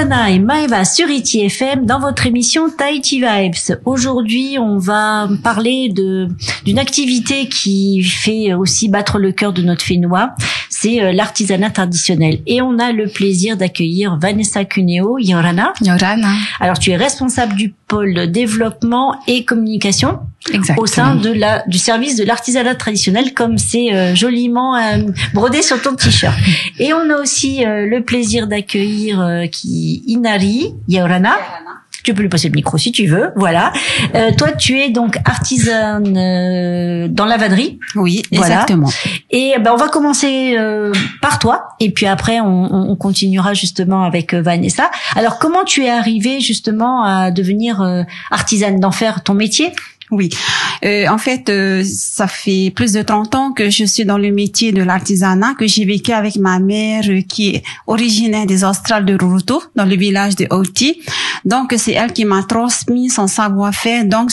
Yorana et Maeva sur ITI FM dans votre émission Tahiti Vibes. Aujourd'hui, on va parler d'une activité qui fait aussi battre le cœur de notre Fénois. C'est l'artisanat traditionnel. Et on a le plaisir d'accueillir Vanessa Cuneo. Yorana. Yorana. Alors, tu es responsable du pôle développement et communication. Exactement. Au sein du service de l'artisanat traditionnel, comme c'est joliment brodé sur ton t-shirt. Et on a aussi le plaisir d'accueillir Inari Yorana. Tu peux lui passer le micro si tu veux. Voilà. Toi, tu es donc artisane dans la vannerie. Oui, voilà. Exactement. Et on va commencer par toi, et puis après on continuera justement avec Vanessa. Alors, comment tu es arrivée justement à devenir artisane, d'en faire ton métier? Oui. En fait, ça fait plus de 30 ans que je suis dans le métier de l'artisanat, que j'ai vécu avec ma mère qui est originaire des Australes de Rurutu, dans le village de Oti. Donc, c'est elle qui m'a transmis son savoir-faire. Donc,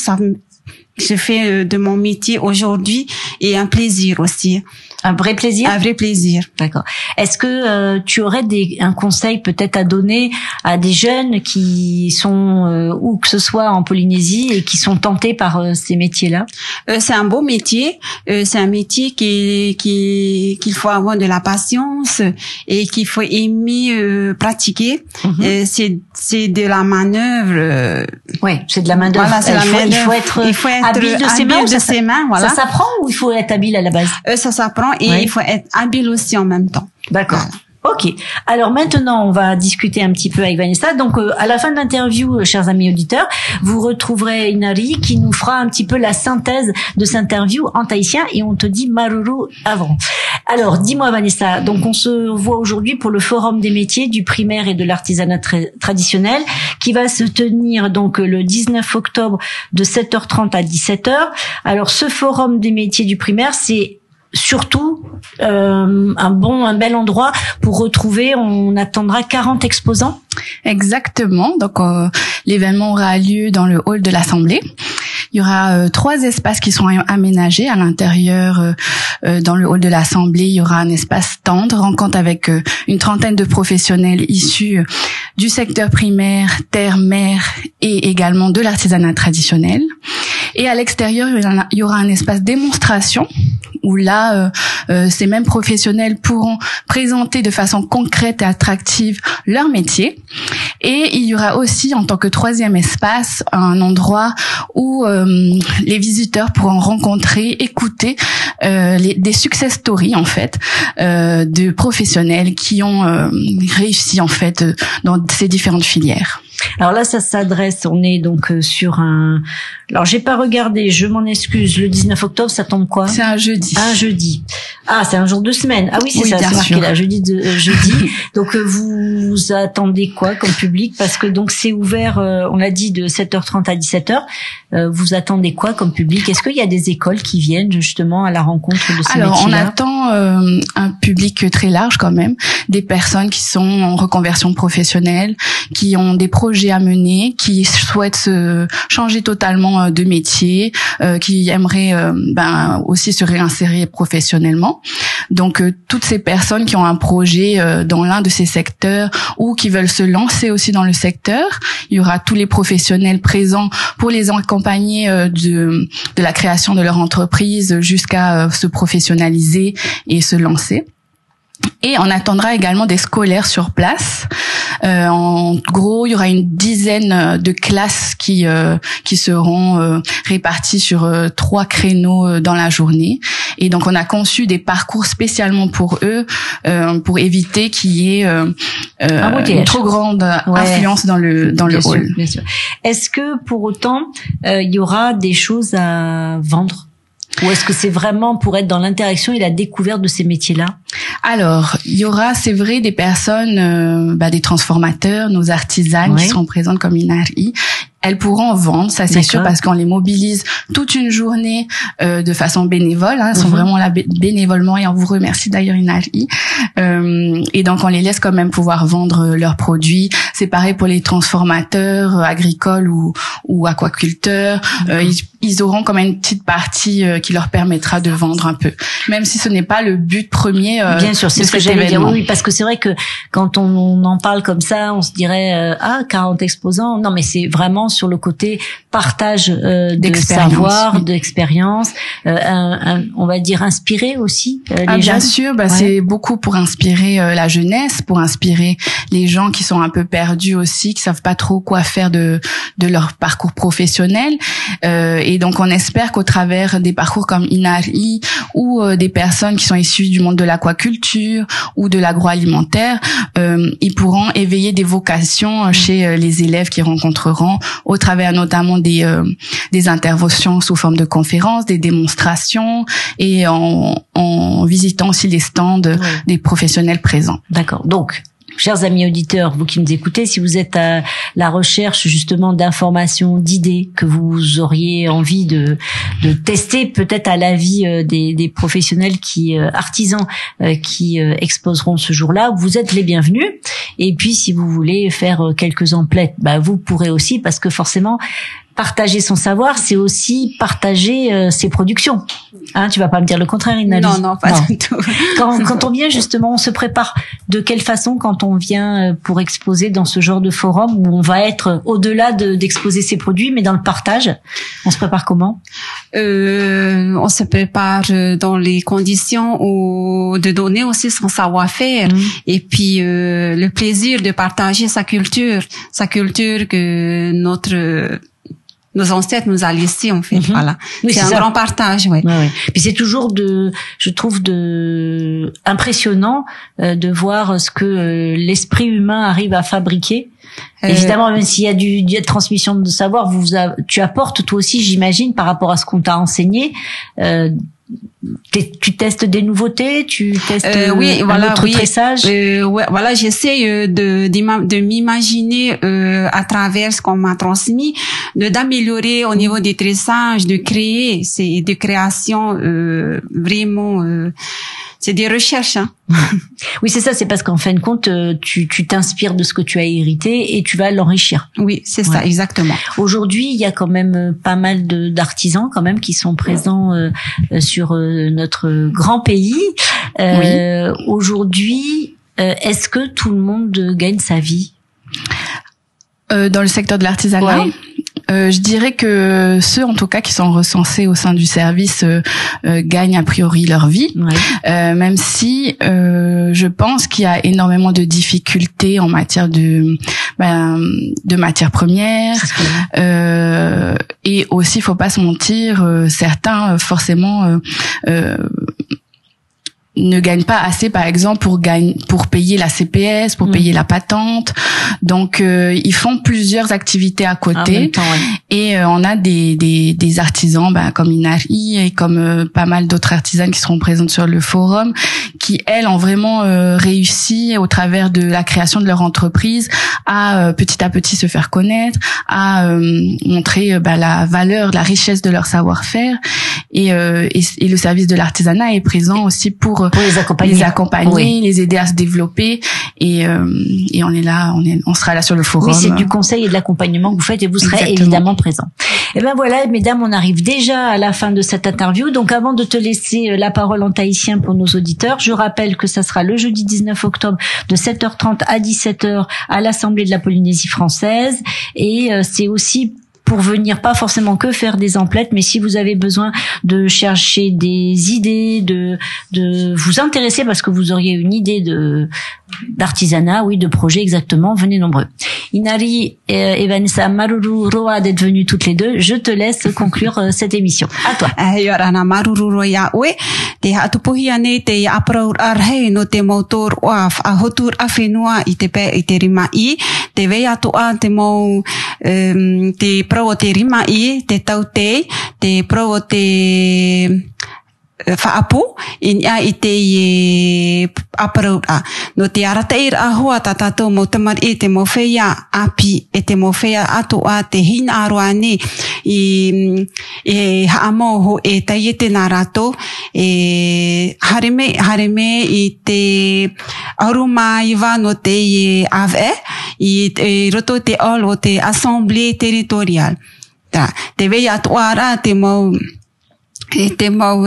je fais de mon métier aujourd'hui et un plaisir aussi. Un vrai plaisir? Un vrai plaisir. D'accord. Est-ce que tu aurais un conseil peut-être à donner à des jeunes qui sont où que ce soit en Polynésie et qui sont tentés par ces métiers-là? C'est un beau métier. C'est un métier qu'il faut avoir de la patience et qu'il faut aimer pratiquer. Mm-hmm. C'est de la manœuvre. Ouais, c'est de la main d'œuvre. Voilà, c'est il faut être habile de ses mains. Voilà. Ça s'apprend ou il faut être habile à la base? Ça s'apprend. Et il faut être habile aussi en même temps. D'accord. Voilà. Ok. Alors maintenant, on va discuter un petit peu avec Vanessa. Donc, à la fin de l'interview, chers amis auditeurs, vous retrouverez Inari qui nous fera un petit peu la synthèse de cette interview en tahitien, et on te dit maruru avant. Alors, dis-moi Vanessa, donc on se voit aujourd'hui pour le forum des métiers du primaire et de l'artisanat traditionnel qui va se tenir donc le 19 octobre de 7h30 à 17h. Alors, ce forum des métiers du primaire, c'est surtout un bel endroit pour retrouver, on attendra 40 exposants. Exactement. Donc l'événement aura lieu dans le hall de l'Assemblée. Il y aura 3 espaces qui sont aménagés à l'intérieur. Dans le hall de l'Assemblée, il y aura un espace stand, rencontre avec une trentaine de professionnels issus du secteur primaire, terre, mer et également de l'artisanat traditionnel. Et à l'extérieur, il y aura un espace démonstration où là, ces mêmes professionnels pourront présenter de façon concrète et attractive leur métier. Et il y aura aussi, en tant que 3e espace, un endroit où les visiteurs pourront rencontrer, écouter des success stories en fait de professionnels qui ont réussi en fait dans ces différentes filières. Alors là, ça s'adresse, on est donc sur alors j'ai pas regardé, je m'en excuse, le 19 octobre, ça tombe quoi? C'est un jeudi. Un jeudi. Ah, c'est un jour de semaine. Ah oui, c'est ça, c'est marqué là, jeudi. Donc vous attendez quoi comme public? Parce que donc c'est ouvert, on l'a dit, de 7h30 à 17h. Vous attendez quoi comme public? Est-ce qu'il y a des écoles qui viennent justement à la rencontre de ces métiers-là? Alors, on attend un public très large quand même, des personnes qui sont en reconversion professionnelle, qui ont des projets à mener, qui souhaitent changer totalement de métier, qui aimeraient aussi se réinsérer professionnellement. Donc toutes ces personnes qui ont un projet dans l'un de ces secteurs ou qui veulent se lancer aussi dans le secteur, il y aura tous les professionnels présents pour les accompagner de la création de leur entreprise jusqu'à se professionnaliser et se lancer. Et on attendra également des scolaires sur place. En gros, il y aura une dizaine de classes qui seront réparties sur 3 créneaux dans la journée. Et donc, on a conçu des parcours spécialement pour eux, pour éviter qu'il y ait une trop grande influence dans le hall. Bien sûr. Est-ce que pour autant, il y aura des choses à vendre? Ou est-ce que c'est vraiment pour être dans l'interaction et la découverte de ces métiers-là? Alors, il y aura, c'est vrai, des personnes, des transformateurs, nos artisanes qui seront présentes comme Inari. Elles pourront vendre, ça c'est sûr, parce qu'on les mobilise toute une journée de façon bénévole. Elles sont vraiment là bénévolement et on vous remercie d'ailleurs Inari. Et donc on les laisse quand même pouvoir vendre leurs produits. C'est pareil pour les transformateurs agricoles ou aquaculteurs. Ils ils auront quand même une petite partie qui leur permettra de vendre un peu, même si ce n'est pas le but premier. Bien sûr, c'est ce que j'allais dire. Oui, parce que c'est vrai que quand on en parle comme ça, on se dirait 40 exposants. Non, mais c'est vraiment sur le côté partage de savoir, d'expérience, on va dire inspirer aussi les gens. Bien sûr, c'est beaucoup pour inspirer la jeunesse, pour inspirer les gens qui sont un peu perdus aussi, qui savent pas trop quoi faire de leur parcours professionnel. Et donc, on espère qu'au travers des parcours comme Inari ou des personnes qui sont issues du monde de l'aquaculture ou de l'agroalimentaire, ils pourront éveiller des vocations chez les élèves qu'ils rencontreront au travers notamment des interventions sous forme de conférences, des démonstrations et en visitant aussi les stands des professionnels présents. D'accord. Donc, chers amis auditeurs, vous qui nous écoutez, si vous êtes à la recherche justement d'informations, d'idées que vous auriez envie de tester peut-être à l'avis des professionnels artisans qui exposeront ce jour-là, vous êtes les bienvenus. Et puis si vous voulez faire quelques emplettes, vous pourrez aussi, parce que forcément partager son savoir, c'est aussi partager ses productions. Tu vas pas me dire le contraire, Inali? Non, pas du tout. Quand on vient justement, on se prépare de quelle façon quand on vient pour exposer dans ce genre de forum où on va être au-delà d'exposer ses produits, mais dans le partage, on se prépare comment? On se prépare dans les conditions de donner aussi son savoir-faire et puis le plaisir de partager sa culture que nos ancêtres nous a laissé en fait. Voilà. Oui, c'est un grand partage, ouais. Puis c'est toujours je trouve impressionnant de voir ce que l'esprit humain arrive à fabriquer. Évidemment, même s'il y a de transmission de savoir, tu apportes toi aussi, j'imagine, par rapport à ce qu'on t'a enseigné. Tu testes des nouveautés, tu testes tressage. J'essaie de m'imaginer à travers ce qu'on m'a transmis, d'améliorer au niveau des tressages, de créer, c'est des créations vraiment. C'est des recherches, Oui, c'est ça. C'est parce qu'en fin de compte, tu t'inspires de ce que tu as hérité et tu vas l'enrichir. Oui, c'est ça, exactement. Aujourd'hui, il y a quand même pas mal d'artisans quand même qui sont présents sur notre grand pays. Aujourd'hui, est-ce que tout le monde gagne sa vie dans le secteur de l'artisanat? Je dirais que ceux, en tout cas, qui sont recensés au sein du service gagnent a priori leur vie, même si je pense qu'il y a énormément de difficultés en matière de matières premières, et aussi, faut pas se mentir, certains forcément ne gagnent pas assez, par exemple, pour payer la CPS, pour payer la patente. Donc, ils font plusieurs activités à côté. En même temps, et on a des artisans, comme Inari et comme pas mal d'autres artisanes qui seront présentes sur le forum, qui, elles, ont vraiment réussi au travers de la création de leur entreprise à petit se faire connaître, à montrer la valeur, la richesse de leur savoir-faire. Et le service de l'artisanat est présent aussi pour les accompagner, les aider à se développer, et on est là, on sera là sur le forum. Oui, c'est du conseil et de l'accompagnement que vous faites, et vous serez évidemment présents. Et voilà, mesdames, on arrive déjà à la fin de cette interview. Donc avant de te laisser la parole en tahitien pour nos auditeurs, je rappelle que ça sera le jeudi 19 octobre de 7h30 à 17h à l'Assemblée de la Polynésie française, et c'est aussi pour venir pas forcément que faire des emplettes, mais si vous avez besoin de chercher des idées, de vous intéresser parce que vous auriez une idée d'artisanat, de projet exactement, venez nombreux. Inari et Vanessa, maruru roa d'être venues toutes les deux. Je te laisse conclure cette émission. À toi. Yorana maruru roa we te hatupohi ane te apraur arhe no te motor oaf a hotur afenua I te rima I te veia toa te mo te pro te rima I te tautei te pro te whaapu I te aparura. No te arateir ahua tatato mo tamar te mo whea api te mo whea atoa te hina aroane I haamo ho tai te narato hareme I te aruma iwa no te ave I roto te olo te Assemblée territoriale. Te vei atuara te mau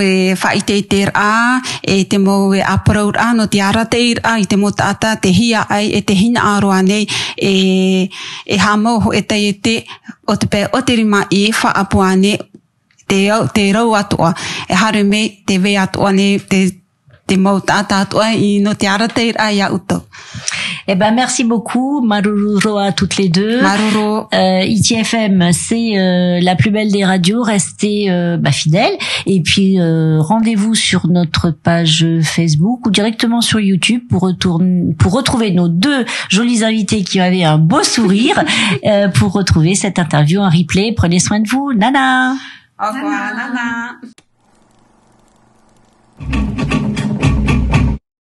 e whaite te rā, e te mau e apraur a no te ara te ira i te mo tata te hia ai e te hina aroa nei e hamau e te o te pē o te rima i wha apuane te rau atua e haru me te vei atua nei te mau tata atua i no te ara te ira i a uto. Eh ben, merci beaucoup, Maruru à toutes les deux. Maruru. ITFM, c'est la plus belle des radios. Restez fidèles. Et puis, rendez-vous sur notre page Facebook ou directement sur YouTube pour retrouver nos deux jolis invités qui avaient un beau sourire pour retrouver cette interview en replay. Prenez soin de vous. Nana. Au revoir, Nana.